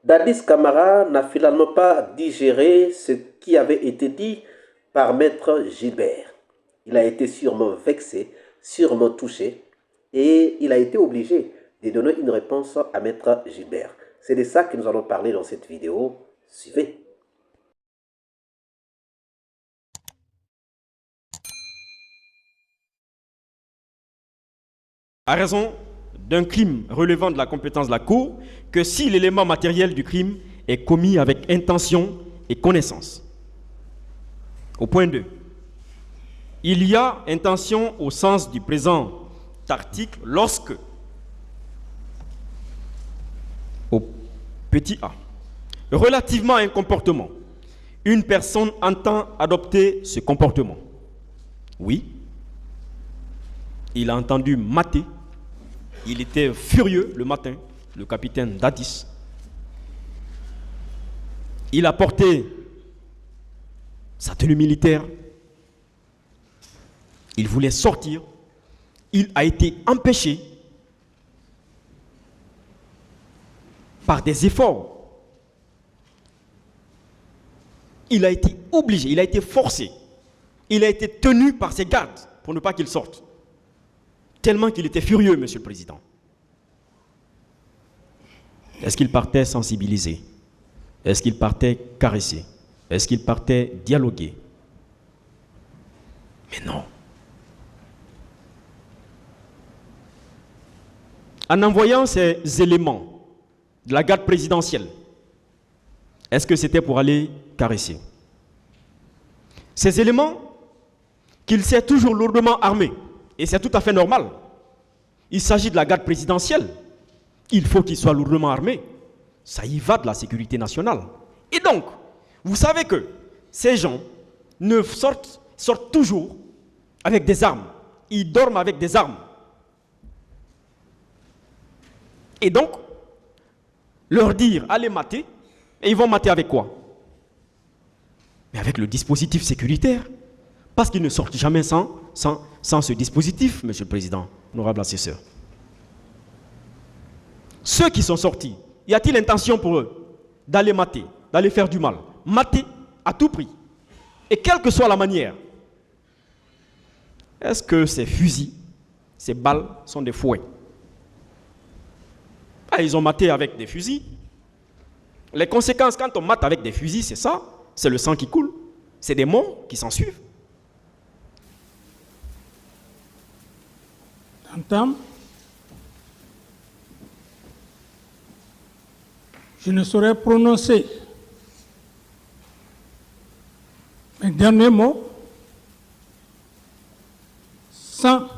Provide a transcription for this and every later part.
Dadis Camara n'a finalement pas digéré ce qui avait été dit par Maître Gilbert. Il a été sûrement vexé, sûrement touché, et il a été obligé de donner une réponse à Maître Gilbert. C'est de ça que nous allons parler dans cette vidéo. Suivez. À raison d'un crime relevant de la compétence de la Cour que si l'élément matériel du crime est commis avec intention et connaissance. Au point 2. Il y a intention au sens du présent article lorsque, au petit a, relativement à un comportement, une personne entend adopter ce comportement. Oui, il a entendu mater, il était furieux le matin, le capitaine Dadis. Il a porté sa tenue militaire. Il voulait sortir. Il a été empêché par des efforts. Il a été obligé, il a été forcé. Il a été tenu par ses gardes pour ne pas qu'il sorte. Tellement qu'il était furieux, Monsieur le Président. Est-ce qu'il partait sensibiliser? Est-ce qu'il partait caresser? Est-ce qu'il partait dialoguer? Mais non. En envoyant ces éléments de la garde présidentielle, est-ce que c'était pour aller caresser? Ces éléments, qu'il s'est toujours lourdement armé, et c'est tout à fait normal. Il s'agit de la garde présidentielle. Il faut qu'il soit lourdement armé. Ça y va de la sécurité nationale. Et donc, vous savez que ces gens sortent toujours avec des armes. Ils dorment avec des armes. Et donc, leur dire, allez mater, et ils vont mater avec quoi? Mais avec le dispositif sécuritaire. Parce qu'ils ne sortent jamais sans ce dispositif, Monsieur le Président, honorable assesseur. Ceux qui sont sortis, y a-t-il intention pour eux d'aller mater, d'aller faire du mal? Mater à tout prix. Et quelle que soit la manière. Est-ce que ces fusils, ces balles sont des fouets? Ah, ils ont maté avec des fusils. Les conséquences quand on mate avec des fusils, c'est ça. C'est le sang qui coule. C'est des morts qui s'en suivent. D'entame, je ne saurais prononcer mes derniers mots sans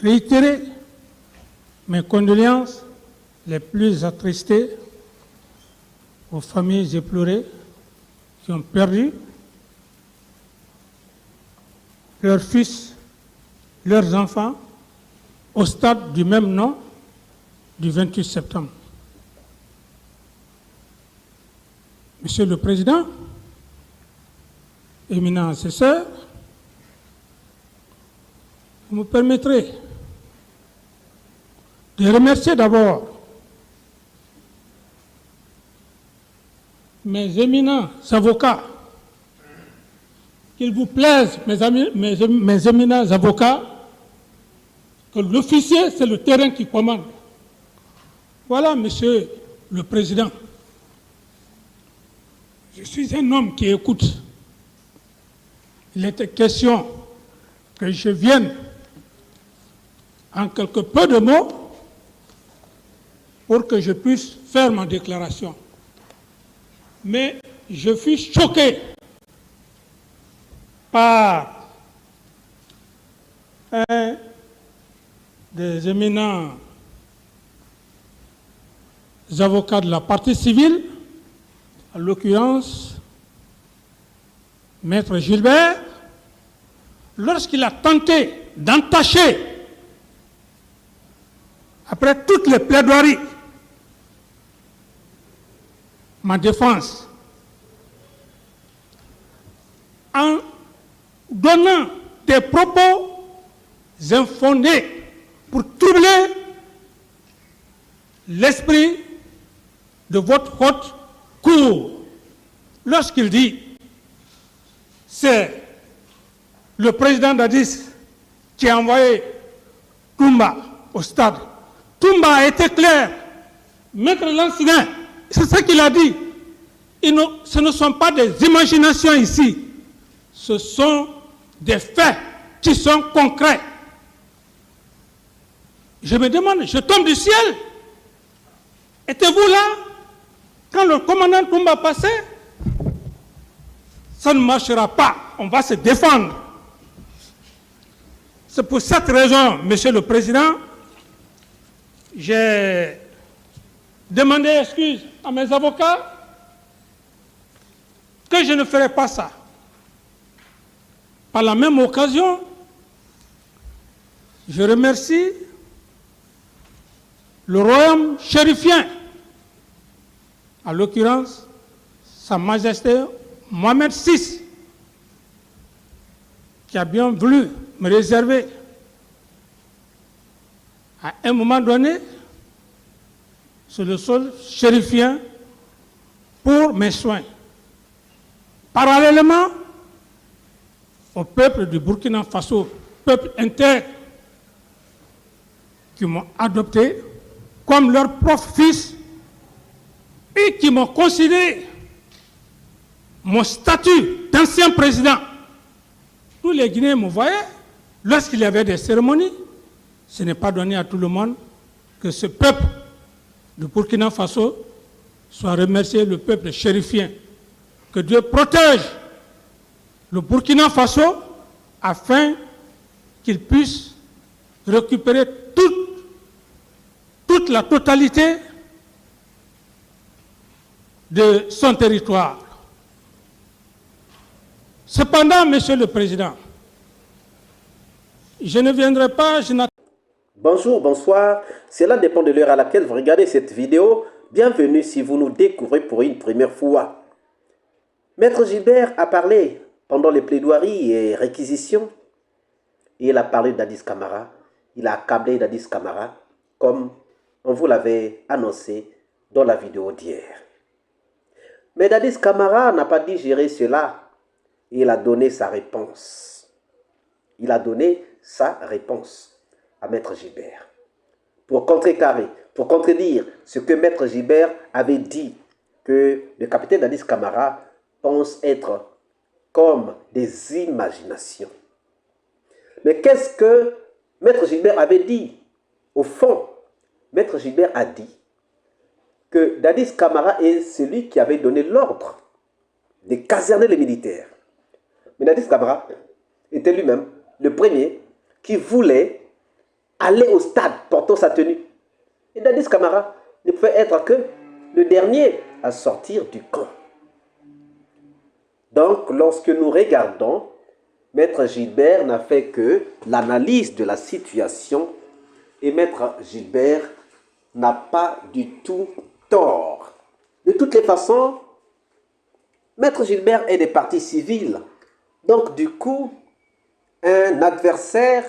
réitérer mes condoléances les plus attristées aux familles éplorées qui ont perdu leurs fils, leurs enfants, au stade du même nom du 28 septembre. Monsieur le Président, éminent assesseur, vous me permettrez de remercier d'abord mes éminents avocats. Qu'il vous plaise, mes éminents avocats, que l'officier, c'est le terrain qui commande. Voilà, Monsieur le Président. Je suis un homme qui écoute. Il était question que je vienne en quelque peu de mots pour que je puisse faire ma déclaration. Mais je suis choqué par un des éminents avocats de la partie civile, en l'occurrence Maître Gilbert, lorsqu'il a tenté d'entacher, après toutes les plaidoiries, ma défense, en donnant des propos infondés pour troubler l'esprit de votre haute cour lorsqu'il dit c'est le président Dadis qui a envoyé Toumba au stade. Toumba a été clair. Maître Lancelin, c'est ça qu'il a dit. Ce ne sont pas des imaginations ici. Ce sont des faits qui sont concrets. Je me demande, je tombe du ciel. Étiez-vous là quand le commandant Toumba passait? Ça ne marchera pas. On va se défendre. C'est pour cette raison, Monsieur le Président, j'ai demandé excuse à mes avocats que je ne ferai pas ça. Par la même occasion, je remercie le royaume chérifien, en l'occurrence Sa Majesté Mohamed VI, qui a bien voulu me réserver à un moment donné sur le sol chérifien pour mes soins. Parallèlement au peuple du Burkina Faso, peuple intègre, qui m'ont adopté comme leur propre fils et qui m'ont considéré mon statut d'ancien président. Tous les Guinéens me voyaient, lorsqu'il y avait des cérémonies, ce n'est pas donné à tout le monde que ce peuple du Burkina Faso soit remercié, le peuple chérifien. Que Dieu protège le Burkina Faso afin qu'il puisse récupérer toute la totalité de son territoire. Cependant, Monsieur le Président, je ne viendrai pas, Bonjour, bonsoir. Cela dépend de l'heure à laquelle vous regardez cette vidéo. Bienvenue si vous nous découvrez pour une première fois. Maître Gilbert a parlé pendant les plaidoiries et réquisitions. Il a parlé d'Adis Camara. Il a accablé d'Adis Camara comme on vous l'avait annoncé dans la vidéo d'hier. Mais Dadis Camara n'a pas digéré cela. Il a donné sa réponse. Il a donné sa réponse à Maître Gilbert. Pour contrecarrer, pour contredire ce que Maître Gilbert avait dit, que le capitaine Dadis Camara pense être comme des imaginations. Mais qu'est-ce que Maître Gilbert avait dit? Au fond, Maître Gilbert a dit que Dadis Camara est celui qui avait donné l'ordre de caserner les militaires. Mais Dadis Camara était lui-même le premier qui voulait aller au stade portant sa tenue. Et Dadis Camara ne pouvait être que le dernier à sortir du camp. Donc, lorsque nous regardons, Maître Gilbert n'a fait que l'analyse de la situation et Maître Gilbert n'a pas du tout tort. De toutes les façons, Maître Gilbert est des partis civils. Donc, du coup, un adversaire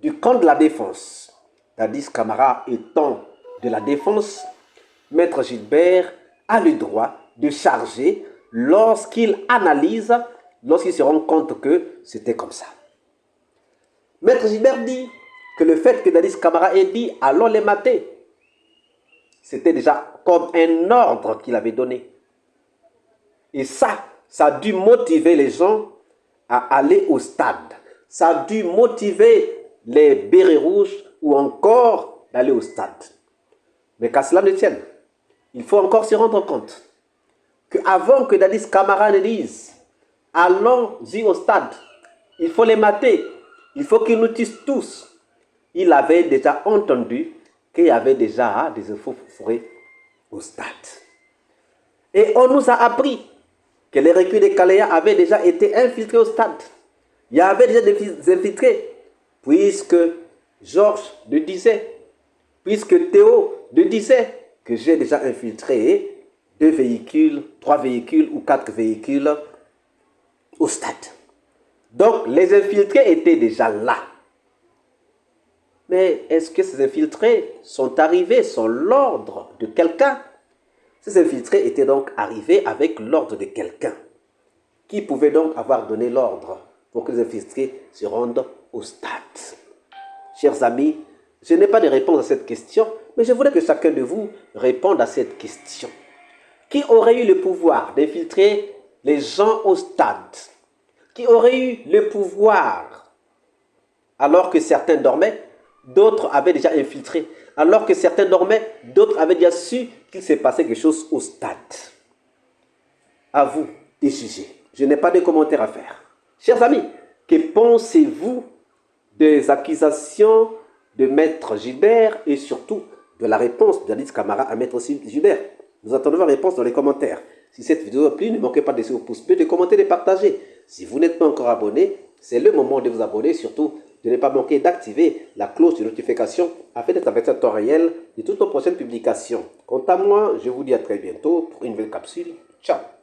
du camp de la défense, Dadis Camara étant de la défense, Maître Gilbert a le droit de charger lorsqu'il analyse, lorsqu'il se rend compte que c'était comme ça. Maître Gilbert dit que le fait que Dadis Camara ait dit « allons les mater », c'était déjà comme un ordre qu'il avait donné. Et ça a dû motiver les gens à aller au stade. Ça a dû motiver les bérets rouges ou encore d'aller au stade. Mais qu'à cela ne tienne, il faut encore se rendre compte qu'avant que Dadis Camara ne dise « allons-y au stade », il faut les mater, il faut qu'ils nous tuent tous. Il avait déjà entendu qu'il y avait déjà des euphories au stade. Et on nous a appris que les recrues des Kaléa avaient déjà été infiltrés au stade. Il y avait déjà des infiltrés, puisque Georges le disait, puisque Théo le disait, que j'ai déjà infiltré 2 véhicules, 3 véhicules ou 4 véhicules au stade. Donc les infiltrés étaient déjà là. Mais est-ce que ces infiltrés sont arrivés sur l'ordre de quelqu'un? Ces infiltrés étaient donc arrivés avec l'ordre de quelqu'un. Qui pouvait donc avoir donné l'ordre pour que les infiltrés se rendent au stade? Chers amis, je n'ai pas de réponse à cette question, mais je voudrais que chacun de vous réponde à cette question. Qui aurait eu le pouvoir d'infiltrer les gens au stade? Qui aurait eu le pouvoir alors que certains dormaient? D'autres avaient déjà infiltré. Alors que certains dormaient, d'autres avaient déjà su qu'il s'est passé quelque chose au stade. À vous de juger. Je n'ai pas de commentaires à faire. Chers amis, que pensez-vous des accusations de Maître Gilbert et surtout de la réponse d'Alice Camara à Maître Gilbert? Nous attendons vos réponses dans les commentaires. Si cette vidéo a plu, ne manquez pas de laisser un pouce bleu, de commenter, de partager. Si vous n'êtes pas encore abonné, c'est le moment de vous abonner. Surtout, de ne pas manquer d'activer la cloche de notification afin d'être averti en temps réel de toutes nos prochaines publications. Quant à moi, je vous dis à très bientôt pour une nouvelle capsule. Ciao!